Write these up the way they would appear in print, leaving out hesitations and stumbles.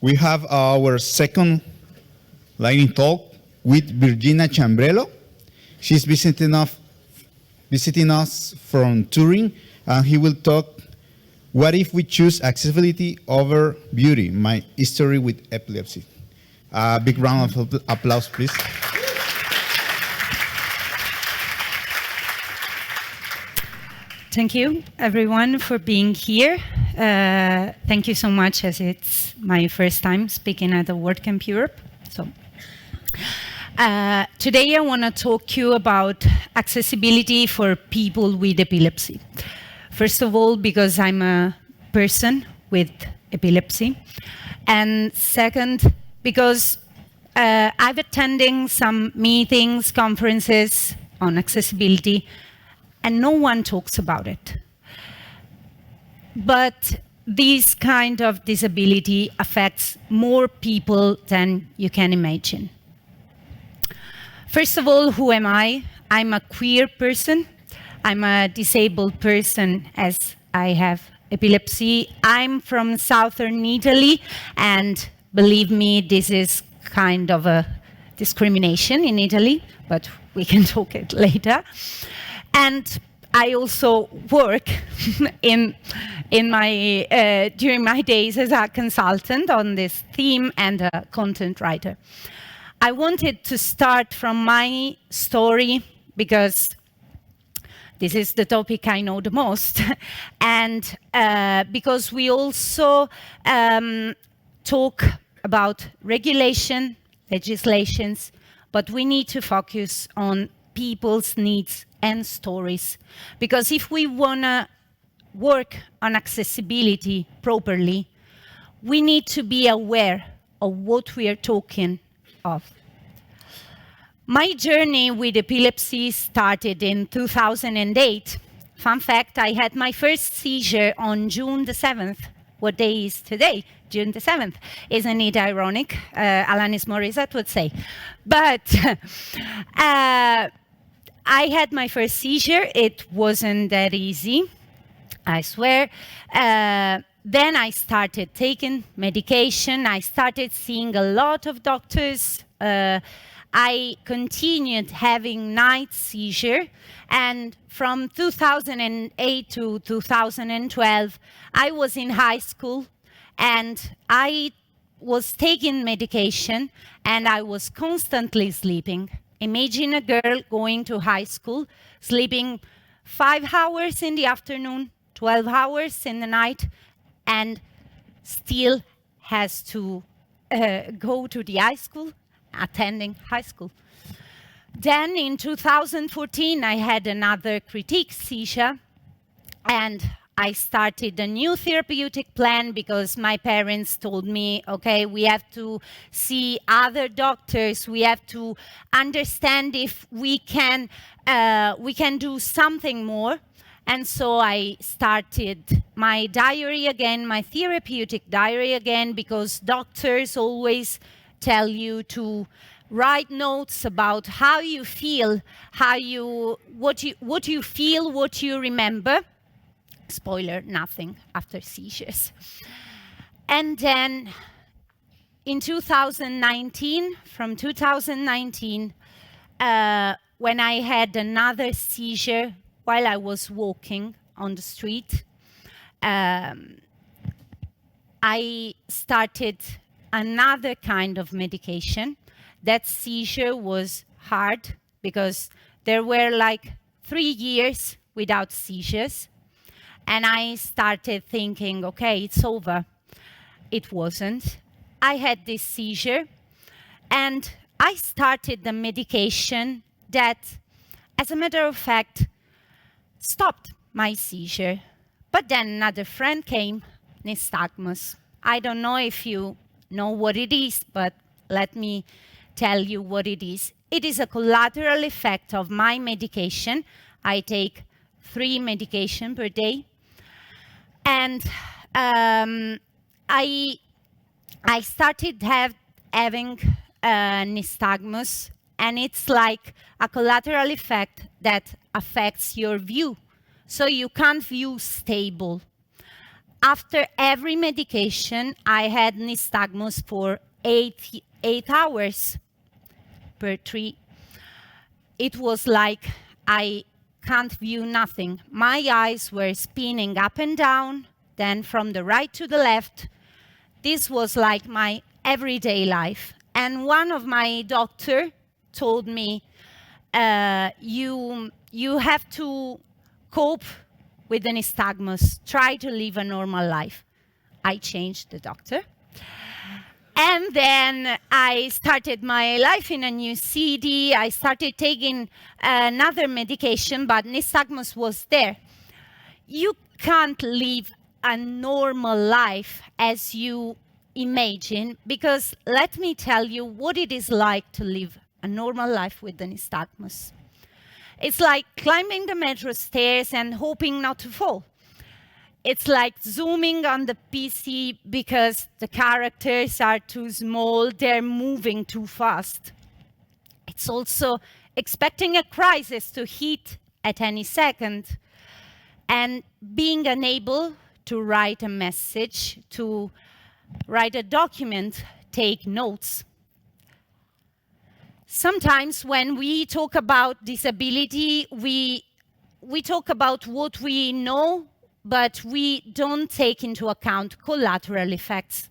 We have our second lightning talk with Virginia Chambrello. She's visiting us from Turin, and he will talk, what if we choose accessibility over beauty? My history with epilepsy. Big round of applause, please. Thank you, everyone, for being here. Thank you so much, as it's my first time speaking at the WordCamp Europe. So, today I want to talk to you about accessibility for people with epilepsy. First of all, because I'm a person with epilepsy. And second, because I've attended some meetings, conferences on accessibility, and no one talks about it. But this kind of disability affects more people than you can imagine. First of all, who am I? I'm a queer person. I'm a disabled person as I have epilepsy. I'm from southern Italy, and believe me, this is kind of a discrimination in Italy, but we can talk it later. And I also work during my days as a consultant on this theme and a content writer. I wanted to start from my story because this is the topic I know the most, and because we also talk about legislations, but we need to focus on people's needs and stories. Because if we want to work on accessibility properly, we need to be aware of what we are talking of. My journey with epilepsy started in 2008. Fun fact, I had my first seizure on June the 7th. What day is today? June the 7th. Isn't it ironic? Alanis Morissette would say. But I had my first seizure. It wasn't that easy, I swear. Then I started taking medication. I started seeing a lot of doctors. I continued having night seizure, and from 2008 to 2012, I was in high school, and I was taking medication, and I was constantly sleeping. Imagine a girl going to high school, sleeping 5 hours in the afternoon, 12 hours in the night, and still has to go to the high school, attending high school. Then in 2014, I had another critique seizure, and I started a new therapeutic plan because my parents told me, okay, we have to see other doctors, we have to understand if we can do something more. And so I started my diary again, my therapeutic diary again, because doctors always tell you to write notes about how you feel, what you feel, what you remember. Spoiler, nothing after seizures. And then in 2019, from 2019, when I had another seizure while I was walking on the street, I started another kind of medication. That seizure was hard because there were like 3 years without seizures. And I started thinking, okay, it's over. It wasn't. I had this seizure, and I started the medication that, as a matter of fact, stopped my seizure. But then another friend came, nystagmus. I don't know if you know what it is, but let me tell you what it is. It is a collateral effect of my medication. I take 3 medications per day. And I started having nystagmus, and it's like a collateral effect that affects your view. So you can't view stable. after every medication, I had nystagmus for 8 hours per 3. It was like I can't view nothing. My eyes were spinning up and down, then from the right to the left. This was like my everyday life. And one of my doctor told me, you have to cope with the nystagmus. Try to live a normal life. I changed the doctor. And then I started my life in a new city. I started taking another medication, but nystagmus was there. You can't live a normal life as you imagine, because let me tell you what it is like to live a normal life with the nystagmus. It's like climbing the metro stairs and hoping not to fall. It's like zooming on the PC because the characters are too small, they're moving too fast. It's also expecting a crisis to hit at any second and being unable to write a message, to write a document, take notes. Sometimes when we talk about disability, we talk about what we know, but we don't take into account collateral effects.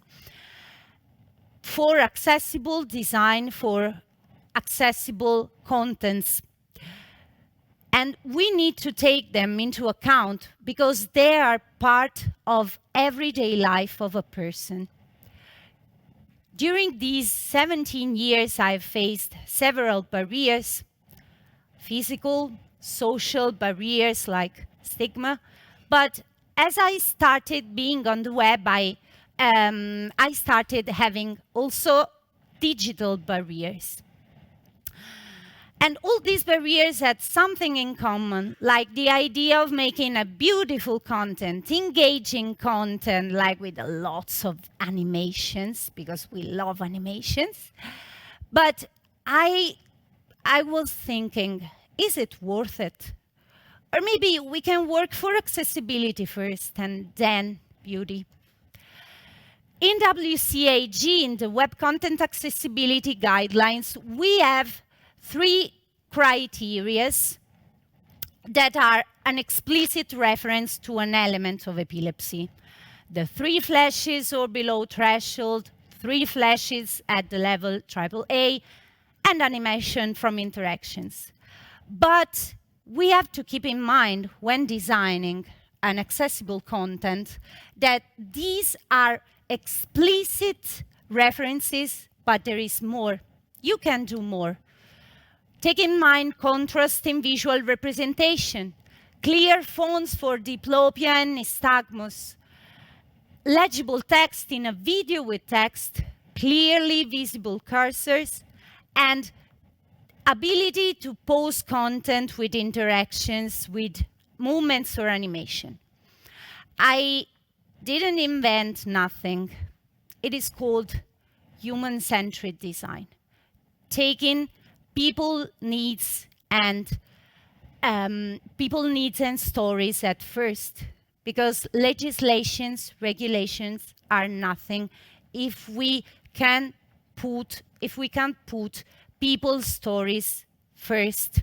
For accessible design, for accessible contents. And we need to take them into account because they are part of everyday life of a person. During these 17 years, I've faced several barriers, physical, social barriers like stigma. But as I started being on the web, I started having also digital barriers. And all these barriers had something in common, like the idea of making a beautiful content, engaging content, like with lots of animations, because we love animations. But I was thinking, is it worth it? Or maybe we can work for accessibility first and then beauty. In WCAG, in the Web Content Accessibility Guidelines, we have 3 criteria that are an explicit reference to an element of epilepsy. The 3 flashes or below threshold, 3 flashes at the level AAA, and animation from interactions. But we have to keep in mind when designing an accessible content that these are explicit references, but there is more. You can do more. Take in mind contrast in visual representation, clear fonts for diplopia and nystagmus, legible text in a video with text, clearly visible cursors, and ability to post content with interactions, with movements or animation. I didn't invent nothing. It is called human-centered design. Taking people needs and stories at first, because legislations, regulations are nothing if we can't put people's stories first.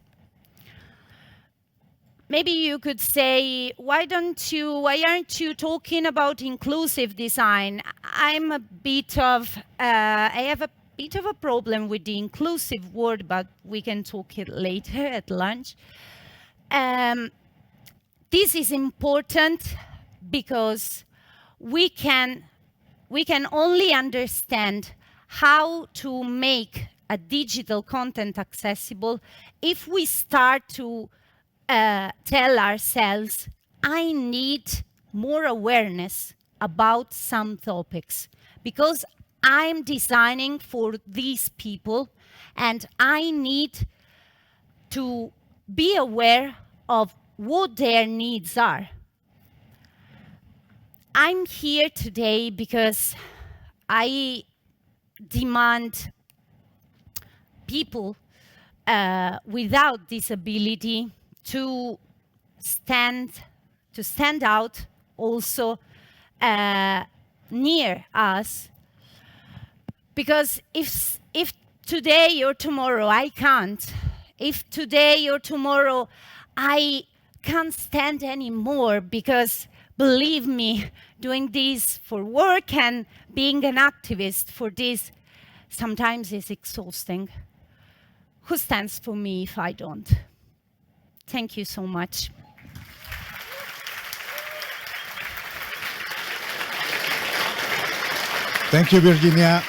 Maybe you could say, why aren't you talking about inclusive design? I have a bit of a problem with the inclusive word, but we can talk it later at lunch. This is important because we can only understand how to make a digital content accessible if we start to tell ourselves, I need more awareness about some topics because I'm designing for these people and I need to be aware of what their needs are. I'm here today because I demand people without disability to stand out also near us. Because if today or tomorrow I can't, if today or tomorrow I can't stand anymore, because believe me, doing this for work and being an activist for this sometimes is exhausting. Who stands for me if I don't? Thank you so much. Thank you, Virginia.